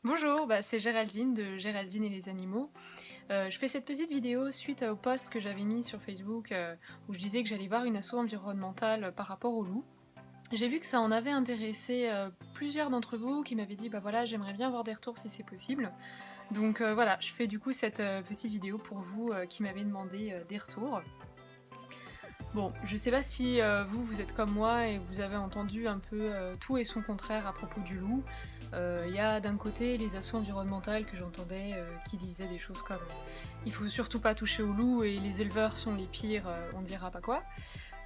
Bonjour, c'est Géraldine de Géraldine et les animaux. Je fais cette petite vidéo suite au post que j'avais mis sur Facebook où je disais que j'allais voir une asso environnementale par rapport aux loups. J'ai vu que ça en avait intéressé plusieurs d'entre vous qui m'avaient dit bah voilà j'aimerais bien avoir des retours si c'est possible. Donc voilà, je fais du coup cette petite vidéo pour vous qui m'avez demandé des retours. Bon, je sais pas si vous êtes comme moi et vous avez entendu un peu tout et son contraire à propos du loup. Il y a d'un côté les assos environnementales que j'entendais qui disaient des choses comme il faut surtout pas toucher au loup et les éleveurs sont les pires, on dira pas quoi.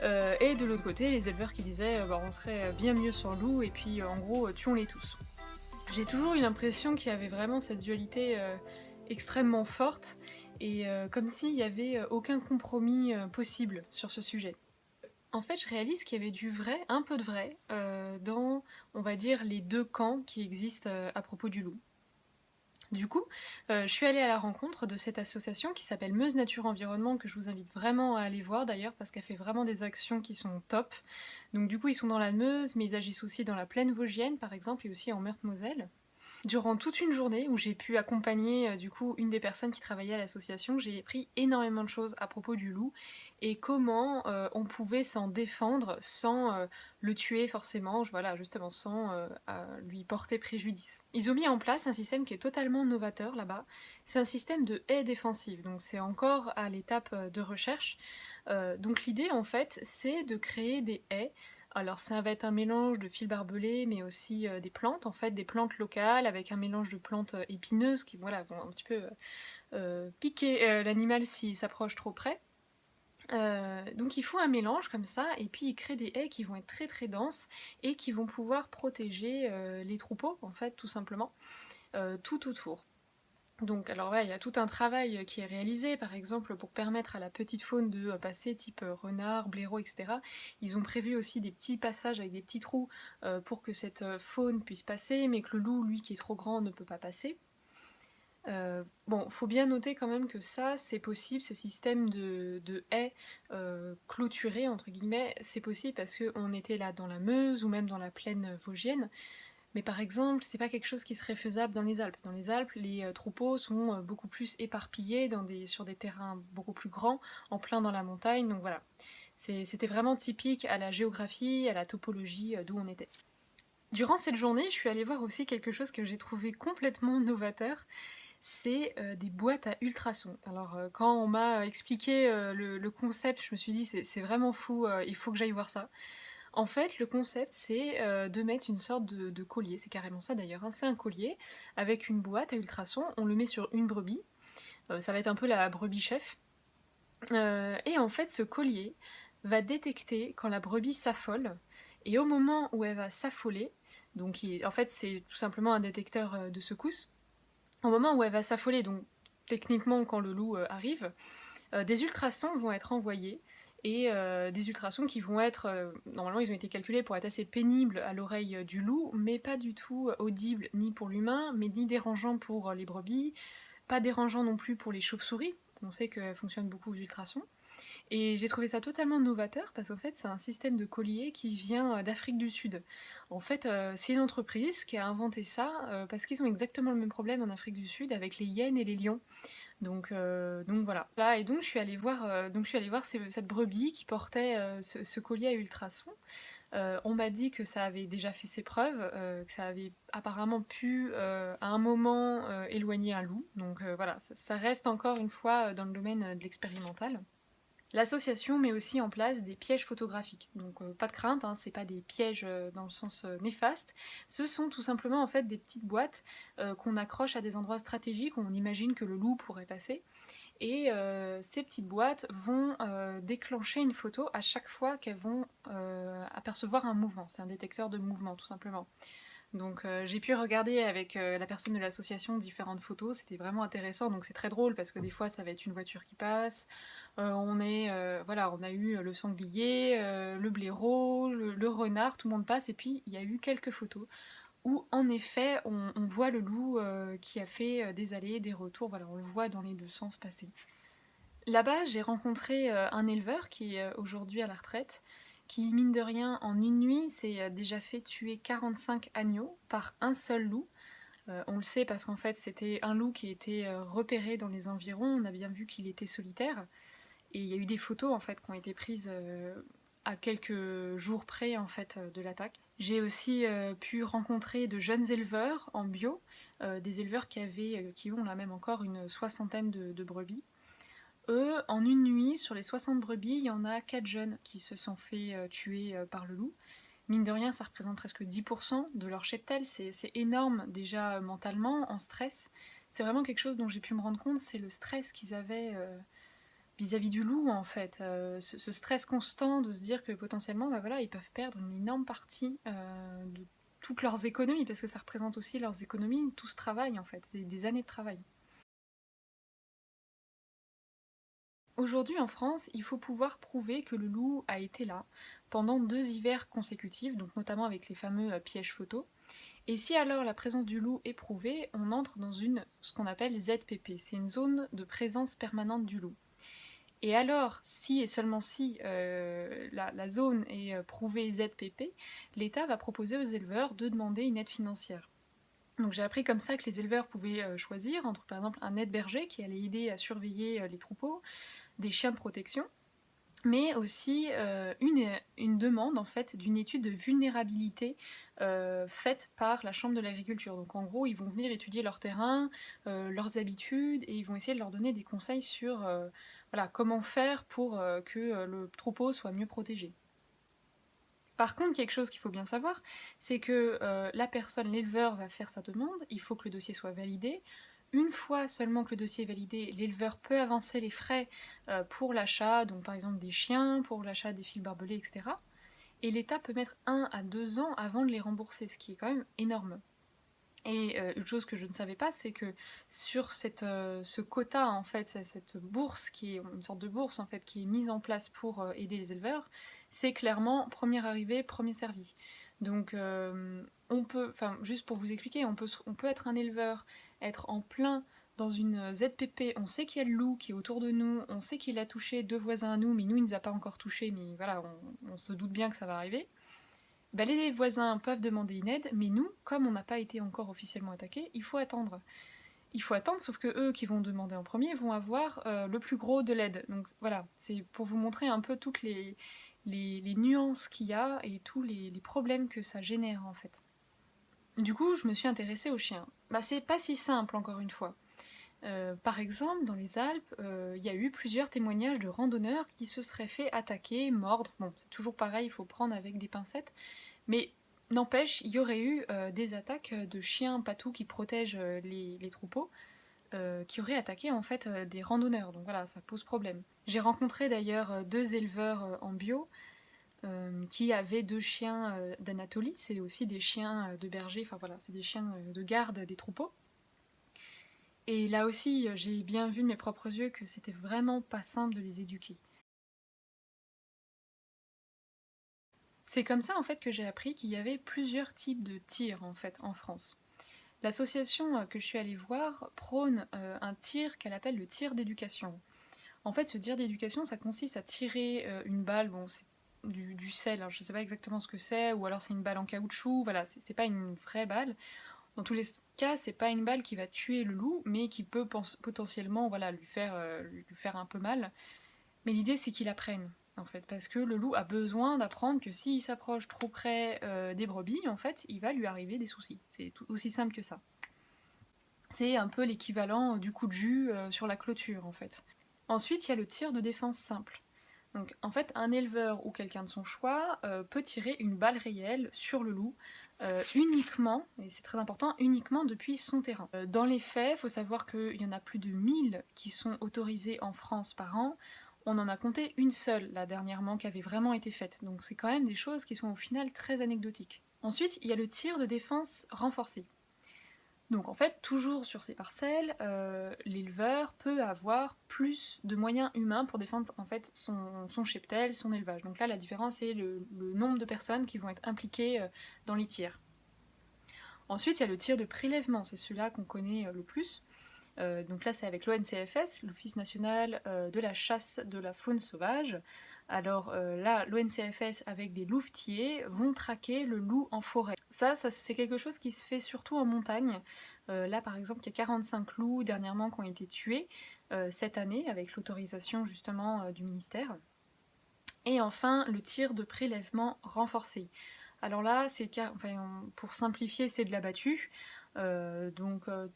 Et de l'autre côté, les éleveurs qui disaient bah, on serait bien mieux sans le loup et puis en gros tuons-les tous. J'ai toujours eu l'impression qu'il y avait vraiment cette dualité extrêmement forte et comme s'il n'y avait aucun compromis possible sur ce sujet. En fait, je réalise qu'il y avait du vrai, un peu de vrai, dans, on va dire, les deux camps qui existent à propos du loup. Du coup, je suis allée à la rencontre de cette association qui s'appelle Meuse Nature Environnement, que je vous invite vraiment à aller voir d'ailleurs, parce qu'elle fait vraiment des actions qui sont top. Donc du coup, ils sont dans la Meuse, mais ils agissent aussi dans la plaine vosgienne, par exemple, et aussi en Meurthe-Moselle. Durant toute une journée où j'ai pu accompagner du coup une des personnes qui travaillait à l'association, j'ai appris énormément de choses à propos du loup et comment on pouvait s'en défendre sans le tuer forcément, voilà, justement sans lui porter préjudice. Ils ont mis en place un système qui est totalement novateur là-bas. C'est un système de haies défensives, donc c'est encore à l'étape de recherche. Donc l'idée en fait, c'est de créer des haies. Alors ça va être un mélange de fils barbelés, mais aussi des plantes, en fait, des plantes locales, avec un mélange de plantes épineuses qui voilà, vont un petit peu piquer l'animal s'il s'approche trop près. Donc il faut un mélange comme ça, et puis il crée des haies qui vont être très très denses et qui vont pouvoir protéger les troupeaux, en fait, tout simplement, tout autour. Donc, alors ouais, il y a tout un travail qui est réalisé, par exemple pour permettre à la petite faune de passer, type renard, blaireau, etc. Ils ont prévu aussi des petits passages avec des petits trous pour que cette faune puisse passer, mais que le loup, lui qui est trop grand, ne peut pas passer. Bon, faut bien noter quand même que ça, c'est possible, ce système de haies clôturées, entre guillemets, c'est possible parce qu'on était là dans la Meuse ou même dans la plaine vosgienne. Mais par exemple, c'est pas quelque chose qui serait faisable dans les Alpes. Dans les Alpes, les troupeaux sont beaucoup plus éparpillés sur des terrains beaucoup plus grands, en plein dans la montagne. Donc voilà, c'était vraiment typique à la géographie, à la topologie d'où on était. Durant cette journée, je suis allée voir aussi quelque chose que j'ai trouvé complètement novateur. C'est des boîtes à ultrasons. Alors quand on m'a expliqué le concept, je me suis dit c'est vraiment fou, il faut que j'aille voir ça. En fait, le concept, c'est de mettre une sorte de collier, c'est carrément ça d'ailleurs, hein. C'est un collier avec une boîte à ultrasons, on le met sur une brebis, ça va être un peu la brebis chef, et en fait, ce collier va détecter quand la brebis s'affole, et au moment où elle va s'affoler, donc en fait, c'est tout simplement un détecteur de secousse, au moment où elle va s'affoler, donc techniquement quand le loup arrive, des ultrasons vont être envoyés et des ultrasons qui vont être, normalement ils ont été calculés pour être assez pénibles à l'oreille du loup, mais pas du tout audibles ni pour l'humain, mais ni dérangeants pour les brebis, pas dérangeants non plus pour les chauves-souris, on sait qu'elles fonctionnent beaucoup aux ultrasons. Et j'ai trouvé ça totalement novateur parce qu'en fait c'est un système de collier qui vient d'Afrique du Sud. En fait c'est une entreprise qui a inventé ça parce qu'ils ont exactement le même problème en Afrique du Sud avec les hyènes et les lions. Donc voilà. Là, et donc je suis allée voir cette brebis qui portait ce collier à ultrasons. On m'a dit que ça avait déjà fait ses preuves, que ça avait apparemment pu à un moment éloigner un loup. Donc voilà, ça reste encore une fois dans le domaine de l'expérimental. L'association met aussi en place des pièges photographiques. Donc pas de crainte, hein, c'est pas des pièges dans le sens néfaste. Ce sont tout simplement en fait des petites boîtes qu'on accroche à des endroits stratégiques où on imagine que le loup pourrait passer. Et ces petites boîtes vont déclencher une photo à chaque fois qu'elles vont apercevoir un mouvement. C'est un détecteur de mouvement tout simplement. Donc j'ai pu regarder avec la personne de l'association différentes photos, c'était vraiment intéressant, donc c'est très drôle parce que des fois ça va être une voiture qui passe, voilà, on a eu le sanglier, le blaireau, le renard, tout le monde passe, et puis il y a eu quelques photos où en effet on voit le loup qui a fait des allées, des retours, voilà, on le voit dans les deux sens passer. Là-bas, j'ai rencontré un éleveur qui est aujourd'hui à la retraite, qui, mine de rien, en une nuit, s'est déjà fait tuer 45 agneaux par un seul loup. On le sait parce qu'en fait c'était un loup qui était repéré dans les environs, on a bien vu qu'il était solitaire, et il y a eu des photos en fait qui ont été prises à quelques jours près en fait de l'attaque. J'ai aussi pu rencontrer de jeunes éleveurs en bio, des éleveurs qui ont là même encore une soixantaine de brebis. Eux, en une nuit, sur les 60 brebis, il y en a 4 jeunes qui se sont fait tuer par le loup. Mine de rien, ça représente presque 10% de leur cheptel, c'est énorme déjà mentalement, en stress. C'est vraiment quelque chose dont j'ai pu me rendre compte, c'est le stress qu'ils avaient vis-à-vis du loup en fait. Ce stress constant de se dire que potentiellement, bah voilà, ils peuvent perdre une énorme partie de toutes leurs économies, parce que ça représente aussi leurs économies, tout ce travail en fait, des années de travail. Aujourd'hui en France, il faut pouvoir prouver que le loup a été là pendant 2 hivers consécutifs, donc notamment avec les fameux pièges photos. Et si alors la présence du loup est prouvée, on entre dans ce qu'on appelle ZPP, c'est une zone de présence permanente du loup. Et alors, si et seulement si la zone est prouvée ZPP, l'État va proposer aux éleveurs de demander une aide financière. Donc j'ai appris comme ça que les éleveurs pouvaient choisir entre par exemple un aide-berger qui allait aider à surveiller les troupeaux, des chiens de protection, mais aussi une demande en fait d'une étude de vulnérabilité faite par la Chambre de l'agriculture. Donc en gros, ils vont venir étudier leur terrain, leurs habitudes, et ils vont essayer de leur donner des conseils sur voilà, comment faire pour que le troupeau soit mieux protégé. Par contre, quelque chose qu'il faut bien savoir, c'est que la personne, l'éleveur, va faire sa demande, il faut que le dossier soit validé. Une fois seulement que le dossier est validé, l'éleveur peut avancer les frais pour l'achat, donc par exemple des chiens, pour l'achat des fils barbelés, etc. Et l'État peut mettre 1 à 2 ans avant de les rembourser, ce qui est quand même énorme. Et une chose que je ne savais pas, c'est que sur ce quota, en fait, cette bourse qui est une sorte de bourse en fait qui est mise en place pour aider les éleveurs, c'est clairement premier arrivé, premier servi. Donc on peut, enfin juste pour vous expliquer, on peut être un éleveur, être en plein dans une ZPP, on sait qu'il y a le loup qui est autour de nous, on sait qu'il a touché 2 voisins à nous, mais nous il ne nous a pas encore touché, mais voilà, on se doute bien que ça va arriver. Bah, les voisins peuvent demander une aide, mais nous, comme on n'a pas été encore officiellement attaqué, il faut attendre. Il faut attendre, sauf que eux qui vont demander en premier vont avoir le plus gros de l'aide. Donc voilà, c'est pour vous montrer un peu toutes les nuances qu'il y a et tous les problèmes que ça génère en fait. Du coup, je me suis intéressée aux chiens. Bah, c'est pas si simple encore une fois. Par exemple, dans les Alpes, il y a eu plusieurs témoignages de randonneurs qui se seraient fait attaquer, mordre. Bon, c'est toujours pareil, il faut prendre avec des pincettes. Mais n'empêche, il y aurait eu des attaques de chiens patous qui protègent les troupeaux, qui auraient attaqué en fait des randonneurs. Donc voilà, ça pose problème. J'ai rencontré d'ailleurs 2 éleveurs en bio qui avaient 2 chiens d'Anatolie. C'est aussi des chiens de berger, enfin voilà, c'est des chiens de garde des troupeaux. Et là aussi, j'ai bien vu de mes propres yeux que c'était vraiment pas simple de les éduquer. C'est comme ça en fait que j'ai appris qu'il y avait plusieurs types de tirs en fait en France. L'association que je suis allée voir prône un tir qu'elle appelle le tir d'éducation. En fait, ce tir d'éducation, ça consiste à tirer une balle, bon, c'est du sel, hein, je ne sais pas exactement ce que c'est, ou alors c'est une balle en caoutchouc, voilà, c'est pas une vraie balle. Dans tous les cas, c'est pas une balle qui va tuer le loup, mais qui peut potentiellement voilà, lui faire un peu mal. Mais l'idée, c'est qu'il apprenne, en fait, parce que le loup a besoin d'apprendre que s'il s'approche trop près des brebis, en fait, il va lui arriver des soucis. C'est aussi simple que ça. C'est un peu l'équivalent du coup de jus sur la clôture, en fait. Ensuite, il y a le tir de défense simple. Donc, en fait, un éleveur ou quelqu'un de son choix peut tirer une balle réelle sur le loup uniquement, et c'est très important, uniquement depuis son terrain. Dans les faits, il faut savoir qu'il y en a plus de 1000 qui sont autorisés en France par an. On en a compté une seule, là, dernièrement, qui avait vraiment été faite. Donc c'est quand même des choses qui sont au final très anecdotiques. Ensuite, il y a le tir de défense renforcé. Donc en fait, toujours sur ces parcelles, l'éleveur peut avoir plus de moyens humains pour défendre en fait son cheptel, son élevage. Donc là, la différence, c'est le nombre de personnes qui vont être impliquées dans les tirs. Ensuite, il y a le tir de prélèvement, c'est celui-là qu'on connaît le plus. Donc là, c'est avec l'ONCFS, l'Office national de la chasse de la faune sauvage. Alors là, l'ONCFS avec des louvetiers vont traquer le loup en forêt. Ça c'est quelque chose qui se fait surtout en montagne. Là par exemple, il y a 45 loups dernièrement qui ont été tués cette année avec l'autorisation justement du ministère. Et enfin, le tir de prélèvement renforcé. Alors là, c'est pour simplifier, c'est de l'abattu.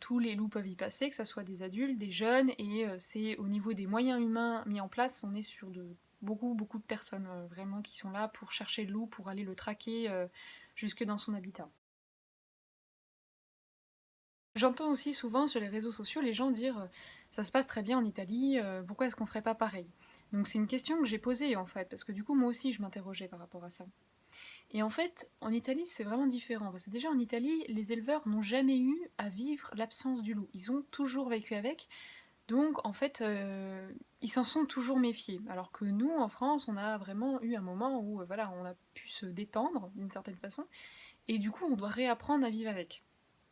Tous les loups peuvent y passer, que ce soit des adultes, des jeunes, et c'est au niveau des moyens humains mis en place, on est sur beaucoup de personnes vraiment qui sont là pour chercher le loup, pour aller le traquer jusque dans son habitat. J'entends aussi souvent sur les réseaux sociaux les gens dire ça se passe très bien en Italie, pourquoi est-ce qu'on ferait pas pareil? Donc c'est une question que j'ai posée en fait, parce que du coup moi aussi je m'interrogeais par rapport à ça. Et en fait, en Italie, c'est vraiment différent. Parce que déjà, en Italie, les éleveurs n'ont jamais eu à vivre l'absence du loup. Ils ont toujours vécu avec. Donc, en fait, ils s'en sont toujours méfiés. Alors que nous, en France, on a vraiment eu un moment où voilà, on a pu se détendre d'une certaine façon. Et du coup, on doit réapprendre à vivre avec.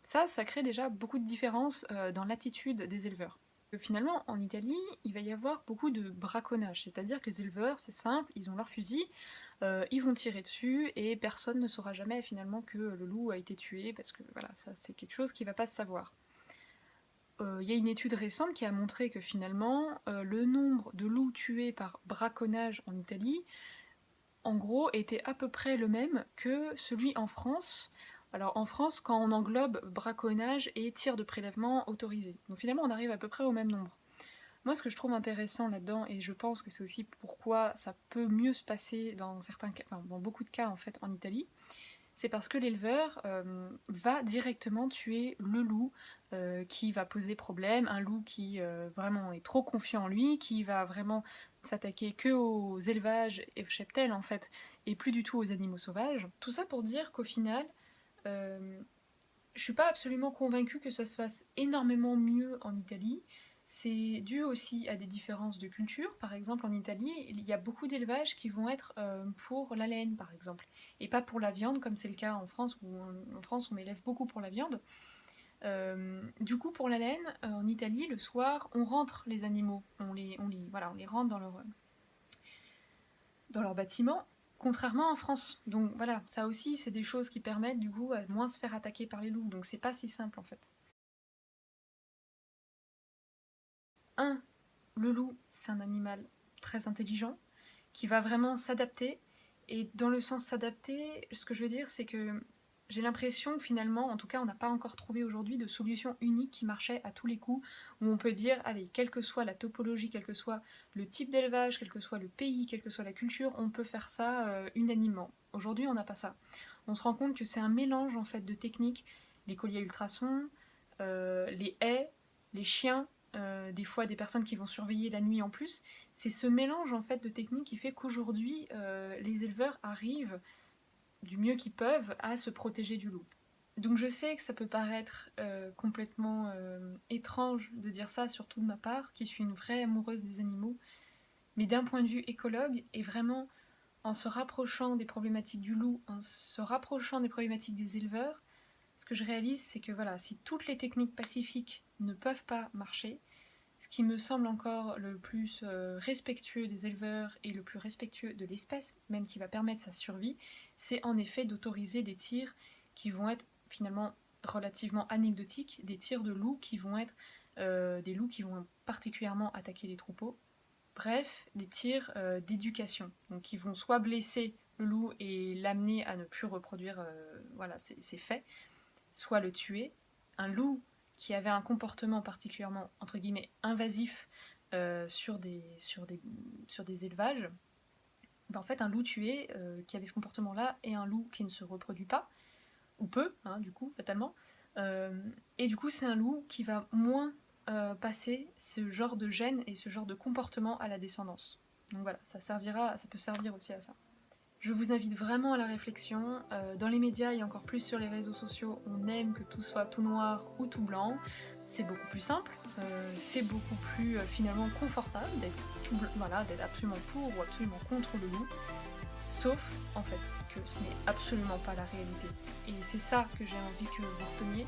Ça crée déjà beaucoup de différences dans l'attitude des éleveurs. Finalement, en Italie, il va y avoir beaucoup de braconnage, c'est-à-dire que les éleveurs, c'est simple, ils ont leur fusil, ils vont tirer dessus et personne ne saura jamais finalement que le loup a été tué parce que voilà, ça c'est quelque chose qui va pas se savoir. Il y a une étude récente qui a montré que finalement le nombre de loups tués par braconnage en Italie, en gros, était à peu près le même que celui en France. Alors en France, quand on englobe braconnage et tir de prélèvement autorisé. Donc finalement, on arrive à peu près au même nombre. Moi, ce que je trouve intéressant là-dedans, et je pense que c'est aussi pourquoi ça peut mieux se passer dans certains cas, enfin, dans beaucoup de cas en fait en Italie, c'est parce que l'éleveur va directement tuer le loup qui va poser problème, un loup qui vraiment est trop confiant en lui, qui va vraiment s'attaquer que aux élevages et aux cheptels en fait, et plus du tout aux animaux sauvages. Tout ça pour dire qu'au final, je suis pas absolument convaincue que ça se fasse énormément mieux en Italie. C'est dû aussi à des différences de culture. Par exemple, en Italie, il y a beaucoup d'élevages qui vont être pour la laine, par exemple, et pas pour la viande, comme c'est le cas en France, où en France on élève beaucoup pour la viande. Du coup, pour la laine, en Italie, le soir, on rentre les animaux, on les rentre dans leur bâtiment, contrairement en France. Donc voilà, ça aussi, c'est des choses qui permettent du coup à moins se faire attaquer par les loups. Donc c'est pas si simple en fait. Le loup, c'est un animal très intelligent qui va vraiment s'adapter. Et dans le sens s'adapter, ce que je veux dire, c'est que j'ai l'impression que finalement, en tout cas, on n'a pas encore trouvé aujourd'hui de solution unique qui marchait à tous les coups, où on peut dire, allez, quelle que soit la topologie, quel que soit le type d'élevage, quel que soit le pays, quelle que soit la culture, on peut faire ça unanimement. Aujourd'hui, on n'a pas ça. On se rend compte que c'est un mélange en fait de techniques, les colliers ultrasons, les haies, les chiens, des fois des personnes qui vont surveiller la nuit en plus. C'est ce mélange en fait de techniques qui fait qu'aujourd'hui les éleveurs arrivent du mieux qu'ils peuvent à se protéger du loup. Donc je sais que ça peut paraître complètement étrange de dire ça, surtout de ma part, qui suis une vraie amoureuse des animaux, mais d'un point de vue écologue, et vraiment en se rapprochant des problématiques du loup, en se rapprochant des problématiques des éleveurs, ce que je réalise, c'est que voilà, si toutes les techniques pacifiques ne peuvent pas marcher, ce qui me semble encore le plus respectueux des éleveurs et le plus respectueux de l'espèce, même qui va permettre sa survie, c'est en effet d'autoriser des tirs qui vont être finalement relativement anecdotiques, des tirs de loups qui vont être des loups qui vont particulièrement attaquer les troupeaux. Bref, des tirs d'éducation, donc qui vont soit blesser le loup et l'amener à ne plus reproduire voilà, ses faits, soit le tuer. Un loup qui avait un comportement particulièrement, entre guillemets, invasif sur des élevages, ben en fait, un loup tué qui avait ce comportement-là et un loup qui ne se reproduit pas, ou peu, hein, du coup, fatalement, et du coup, c'est un loup qui va moins passer ce genre de gènes et ce genre de comportement à la descendance. Donc voilà, ça peut servir aussi à ça. Je vous invite vraiment à la réflexion. Dans les médias et encore plus sur les réseaux sociaux, on aime que tout soit tout noir ou tout blanc. C'est beaucoup plus simple, c'est beaucoup plus finalement confortable d'être absolument pour ou absolument contre le loup. Sauf en fait que ce n'est absolument pas la réalité. Et c'est ça que j'ai envie que vous reteniez.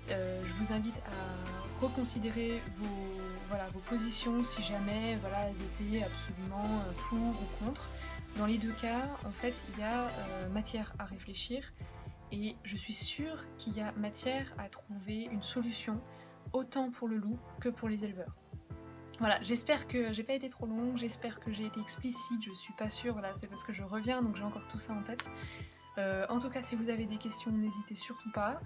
Je vous invite à reconsidérer vos positions si jamais elles étaient absolument pour ou contre. Dans les deux cas, en fait, il y a matière à réfléchir et je suis sûre qu'il y a matière à trouver une solution autant pour le loup que pour les éleveurs. Voilà, j'espère que j'ai pas été trop longue, j'espère que j'ai été explicite, je suis pas sûre, voilà, c'est parce que je reviens donc j'ai encore tout ça en tête. En tout cas, si vous avez des questions, n'hésitez surtout pas.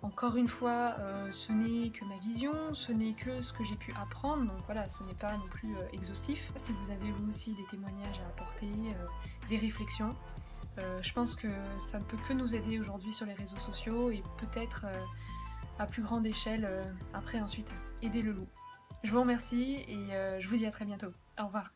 Encore une fois, ce n'est que ma vision, ce n'est que ce que j'ai pu apprendre, donc voilà, ce n'est pas non plus exhaustif. Si vous avez vous aussi des témoignages à apporter, des réflexions, je pense que ça ne peut que nous aider aujourd'hui sur les réseaux sociaux et peut-être à plus grande échelle après ensuite aider le loup. Je vous remercie et je vous dis à très bientôt. Au revoir.